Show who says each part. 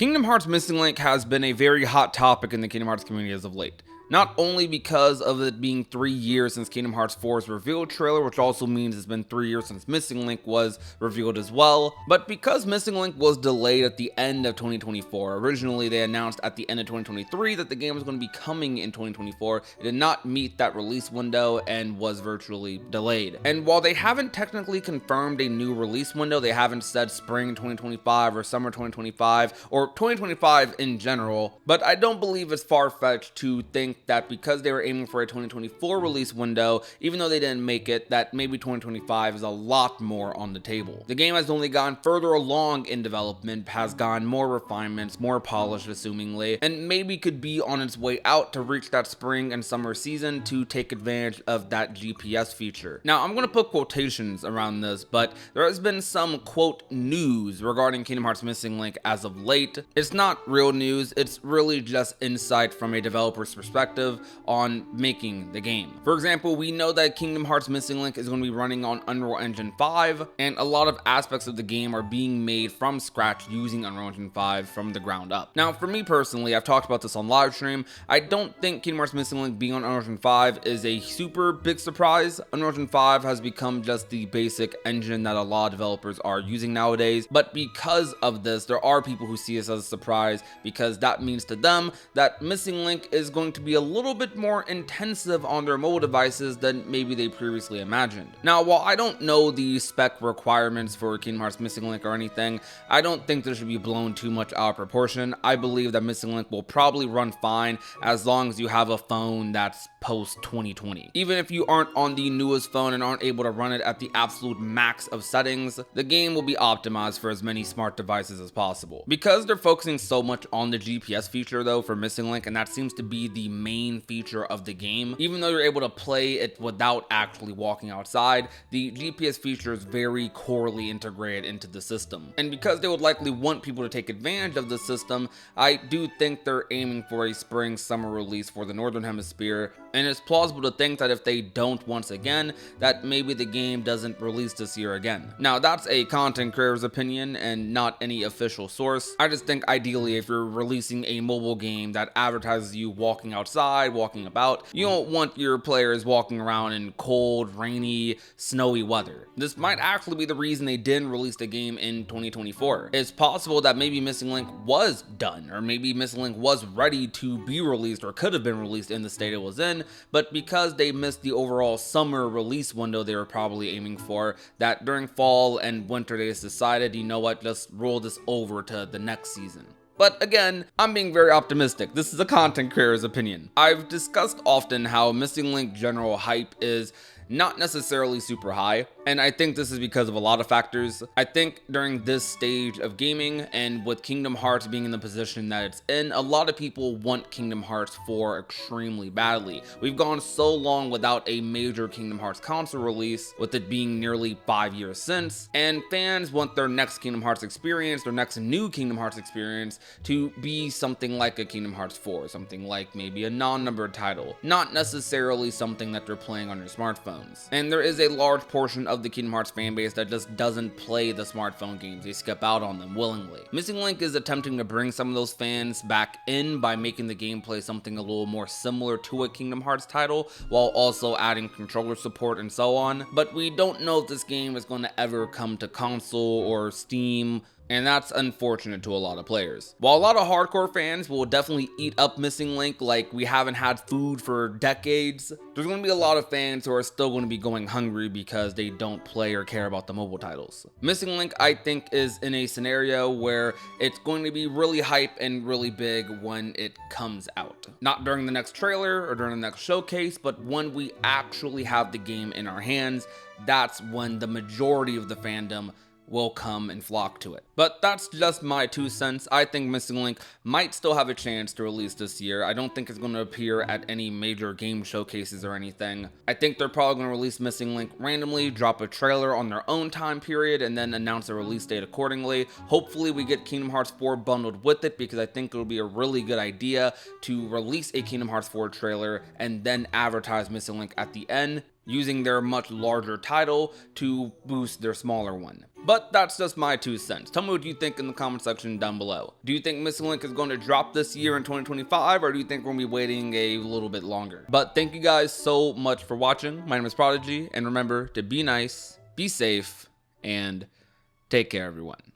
Speaker 1: Kingdom Hearts Missing Link has been a very hot topic in the Kingdom Hearts community as of late. Not only because of it being 3 years since Kingdom Hearts 4's reveal trailer, which also means it's been 3 years since Missing Link was revealed as well, but because Missing Link was delayed at the end of 2024. Originally, they announced at the end of 2023 that the game was going to be coming in 2024. It did not meet that release window and was virtually delayed. And while they haven't technically confirmed a new release window, they haven't said spring 2025 or summer 2025 or 2025 in general, but I don't believe it's far-fetched to think that because they were aiming for a 2024 release window, even though they didn't make it, that maybe 2025 is a lot more on the table. The game has only gone further along in development, has gotten more refinements, more polished assumingly, and maybe could be on its way out to reach that spring and summer season to take advantage of that GPS feature. Now, I'm going to put quotations around this, but there has been some quote news regarding Kingdom Hearts Missing Link as of late. It's not real news, it's really just insight from a developer's perspective on making the game. For example, we know that Kingdom Hearts Missing Link is going to be running on Unreal Engine 5, and a lot of aspects of the game are being made from scratch using Unreal Engine 5 from the ground up. Now, for me personally, I've talked about this on live stream, I don't think Kingdom Hearts Missing Link being on Unreal Engine 5 is a super big surprise. Unreal Engine 5 has become just the basic engine that a lot of developers are using nowadays, but because of this, there are people who see this as a surprise because that means to them that Missing Link is going to be a little bit more intensive on their mobile devices than maybe they previously imagined. Now, while I don't know the spec requirements for Kingdom Hearts Missing Link or anything, I don't think this should be blown too much out of proportion. I believe that Missing Link will probably run fine as long as you have a phone that's post 2020. Even if you aren't on the newest phone and aren't able to run it at the absolute max of settings, the game will be optimized for as many smart devices as possible. Because they're focusing so much on the GPS feature though for Missing Link, and that seems to be the main feature of the game, even though you're able to play it without actually walking outside, the GPS feature is very corely integrated into the system. And because they would likely want people to take advantage of the system, I do think they're aiming for a spring summer release for the Northern Hemisphere, and it's plausible to think that if they don't once again, that maybe the game doesn't release this year again. Now, that's a content creator's opinion and not any official source. I just think ideally if you're releasing a mobile game that advertises you walking outside, walking about, you don't want your players walking around in cold, rainy, snowy weather. This might actually be the reason they didn't release the game in 2024. It's possible that maybe Missing Link was done, or maybe Missing Link was ready to be released or could have been released in the state it was in, but because they missed the overall summer release window they were probably aiming for, that during fall and winter they just decided, you know what, just roll this over to the next season. But again, I'm being very optimistic. This is a content creator's opinion. I've discussed often how Missing Link general hype is not necessarily super high, and I think this is because of a lot of factors. I think during this stage of gaming, and with Kingdom Hearts being in the position that it's in, a lot of people want Kingdom Hearts 4 extremely badly. We've gone so long without a major Kingdom Hearts console release, with it being nearly 5 years since, and fans want their next Kingdom Hearts experience, their next new Kingdom Hearts experience, to be something like a Kingdom Hearts 4, something like maybe a non-numbered title, not necessarily something that they're playing on your smartphone. And there is a large portion of the Kingdom Hearts fanbase that just doesn't play the smartphone games. They skip out on them willingly. Missing Link is attempting to bring some of those fans back in by making the gameplay something a little more similar to a Kingdom Hearts title, while also adding controller support and so on. But we don't know if this game is going to ever come to console or Steam, and that's unfortunate to a lot of players. While a lot of hardcore fans will definitely eat up Missing Link like we haven't had food for decades, there's going to be a lot of fans who are still going to be going hungry because they don't play or care about the mobile titles. Missing Link, I think, is in a scenario where it's going to be really hype and really big when it comes out. Not during the next trailer or during the next showcase, but when we actually have the game in our hands, that's when the majority of the fandom will come and flock to it. But that's just my 2 cents. I think Missing Link might still have a chance to release this year. I don't think it's going to appear at any major game showcases or anything. I think they're probably going to release Missing Link randomly, drop a trailer on their own time period, and then announce a release date accordingly. Hopefully we get Kingdom Hearts 4 bundled with it, because I think it'll be a really good idea to release a Kingdom Hearts 4 trailer and then advertise Missing Link at the end, using their much larger title to boost their smaller one. But that's just my 2 cents. Tell me what you think in the comment section down below. Do you think Missing Link is going to drop this year in 2025, or do you think we're going to be waiting a little bit longer? But thank you guys so much for watching. My name is Prodigy, and remember to be nice, be safe, and take care, everyone.